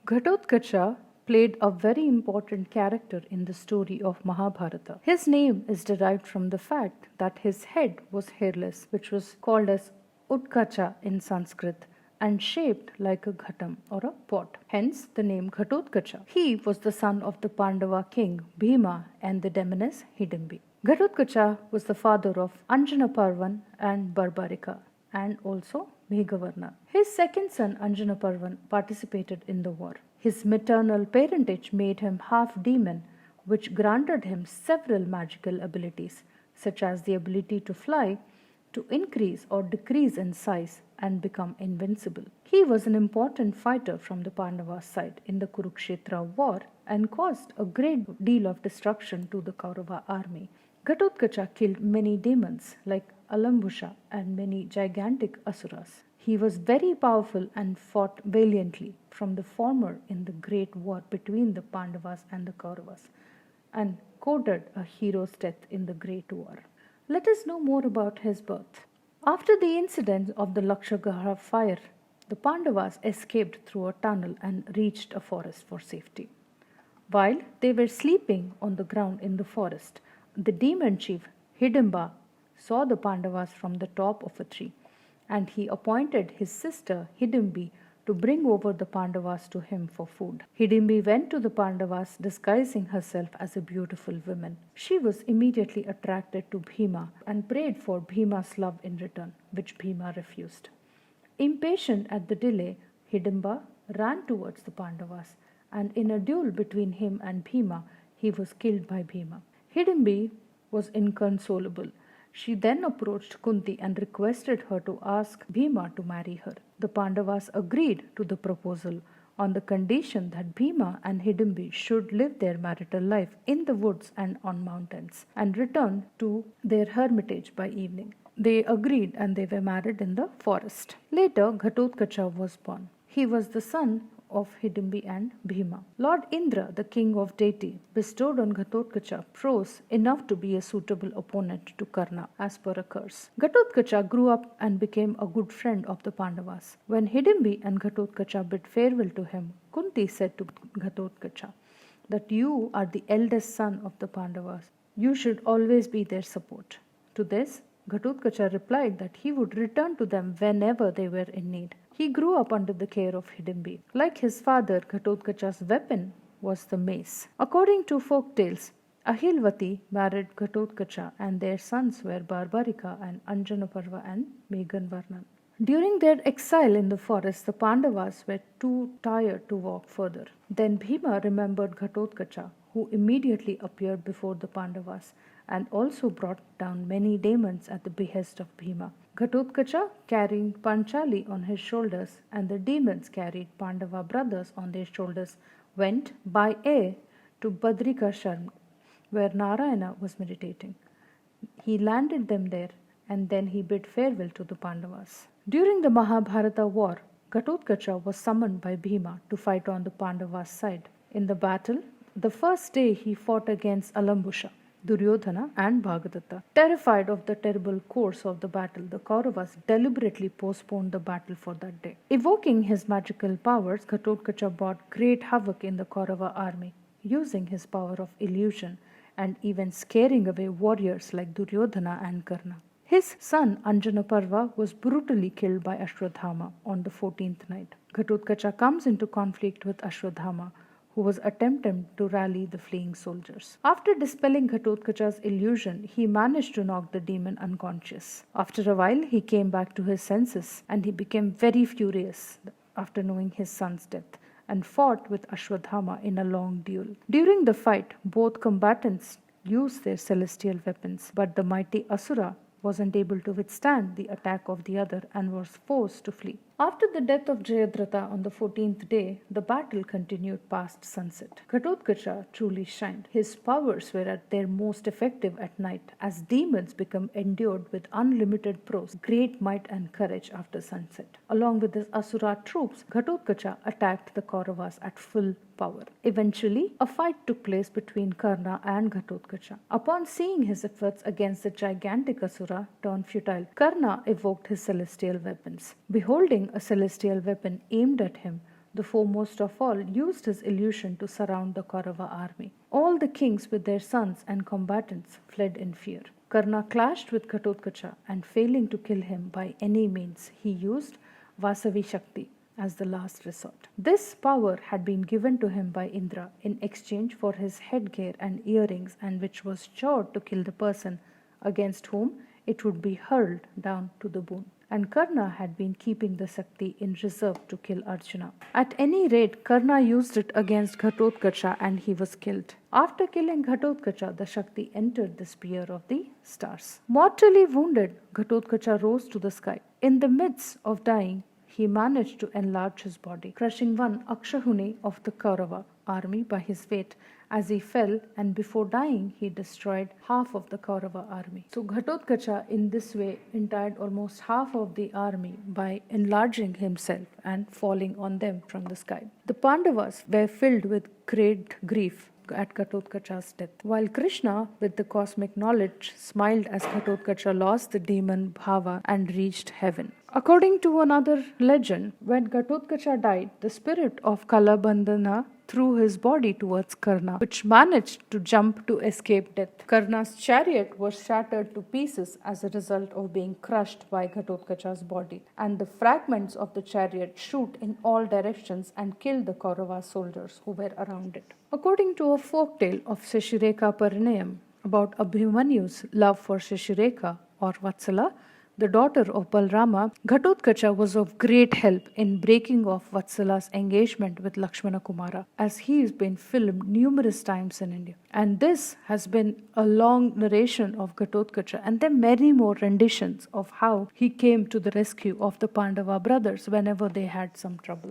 Ghatotkacha played a very important character in the story of Mahabharata. His name is derived from the fact that his head was hairless, which was called as Utkacha in Sanskrit and shaped like a ghatam or a pot. Hence the name Ghatotkacha. He was the son of the Pandava king Bhima and the demoness Hidimbi. Ghatotkacha was the father of Anjana Parvan and Barbarika and also Meghavarna. His second son Anjanaparvan participated in the war. His maternal parentage made him half demon, which granted him several magical abilities, such as the ability to fly, to increase or decrease in size, and become invincible. He was an important fighter from the Pandava side in the Kurukshetra war and caused a great deal of destruction to the Kaurava army. Ghatotkacha killed many demons like Alambusha and many gigantic asuras. He was very powerful and fought valiantly from the former in the great war between the Pandavas and the Kauravas and courted a hero's death in the great war. Let us know more about his birth. After the incident of the Lakshagara fire, the Pandavas escaped through a tunnel and reached a forest for safety. While they were sleeping on the ground in the forest, the demon chief Hidimba saw the Pandavas from the top of a tree, and he appointed his sister Hidimbi to bring over the Pandavas to him for food. Hidimbi went to the Pandavas disguising herself as a beautiful woman. She was immediately attracted to Bhima and prayed for Bhima's love in return, which Bhima refused. Impatient at the delay, Hidimba ran towards the Pandavas, and in a duel between him and Bhima, he was killed by Bhima. Hidimbi was inconsolable. She then approached Kunti and requested her to ask Bhima to marry her. The Pandavas agreed to the proposal on the condition that Bhima and Hidimbi should live their marital life in the woods and on mountains and return to their hermitage by evening. They agreed and they were married in the forest. Later, Ghatotkacha was born. He was the son of Hidimbi and Bhima. Lord Indra, the king of deity, bestowed on Ghatotkacha prose enough to be a suitable opponent to Karna, as per a curse. Ghatotkacha grew up and became a good friend of the Pandavas. When Hidimbi and Ghatotkacha bid farewell to him, Kunti said to Ghatotkacha that you are the eldest son of the Pandavas. You should always be their support. To this, Ghatotkacha replied that he would return to them whenever they were in need. He grew up under the care of Hidimbi. Like his father, Ghatotkacha's weapon was the mace. According to folk tales, Ahilvati married Ghatotkacha and their sons were Barbarika and Anjanaparva and Meghanvarnan. During their exile in the forest, the Pandavas were too tired to walk further. Then Bhima remembered Ghatotkacha, who immediately appeared before the Pandavas and also brought down many demons at the behest of Bhima. Ghatotkacha, carrying Panchali on his shoulders, and the demons carried Pandava brothers on their shoulders, went by air to Badrikashram, where Narayana was meditating. He landed them there, and then he bid farewell to the Pandavas. During the Mahabharata war, Ghatotkacha was summoned by Bhima to fight on the Pandavas' side. In the battle, the first day he fought against Alambusha, Duryodhana and Bhagadatta. Terrified of the terrible course of the battle, the Kauravas deliberately postponed the battle for that day. Evoking his magical powers, Ghatotkacha brought great havoc in the Kaurava army, using his power of illusion and even scaring away warriors like Duryodhana and Karna. His son Anjanaparva was brutally killed by Ashwadhama on the 14th night. Ghatotkacha comes into conflict with Ashwadhama, who was attempting to rally the fleeing soldiers. After dispelling Ghatotkacha's illusion, he managed to knock the demon unconscious. After a while, he came back to his senses and he became very furious after knowing his son's death and fought with Ashwadhama in a long duel. During the fight, both combatants used their celestial weapons, but the mighty Asura wasn't able to withstand the attack of the other and was forced to flee. After the death of Jayadratha on the 14th day, the battle continued past sunset. Ghatotkacha truly shined. His powers were at their most effective at night, as demons become endued with unlimited prose, great might and courage after sunset. Along with his Asura troops, Ghatotkacha attacked the Kauravas at full power. Eventually, a fight took place between Karna and Ghatotkacha. Upon seeing his efforts against the gigantic Asura turn futile, Karna evoked his celestial weapons. Beholding a celestial weapon aimed at him, the foremost of all, used his illusion to surround the Kaurava army. All the kings with their sons and combatants fled in fear. Karna clashed with Ghatotkacha, and failing to kill him by any means, he used Vasavi Shakti as the last resort. This power had been given to him by Indra in exchange for his headgear and earrings, and which was sure to kill the person against whom it would be hurled down to the boon. And Karna had been keeping the Shakti in reserve to kill Arjuna. At any rate, Karna used it against Ghatotkacha and he was killed. After killing Ghatotkacha, the Shakti entered the spear of the stars. Mortally wounded, Ghatotkacha rose to the sky. In the midst of dying, he managed to enlarge his body, crushing one Akshahuni of the Kaurava army by his weight as he fell, and before dying he destroyed half of the Kaurava army. So Ghatotkacha in this way entire almost half of the army by enlarging himself and falling on them from the sky. The Pandavas were filled with great grief at Ghatotkacha's death, while Krishna, with the cosmic knowledge, smiled as Ghatotkacha lost the demon Bhava and reached heaven. According to another legend, when Ghatotkacha died, the spirit of Kalabandhana threw his body towards Karna, which managed to jump to escape death. Karna's chariot was shattered to pieces as a result of being crushed by Ghatotkacha's body, and the fragments of the chariot shoot in all directions and kill the Kaurava soldiers who were around it. According to a folk tale of Shashireka Parinayam about Abhimanyu's love for Shashireka or Vatsala, the daughter of Balrama, Ghatotkacha was of great help in breaking off Vatsala's engagement with Lakshmana Kumara, as he has been filmed numerous times in India. And this has been a long narration of Ghatotkacha, and there are many more renditions of how he came to the rescue of the Pandava brothers whenever they had some trouble.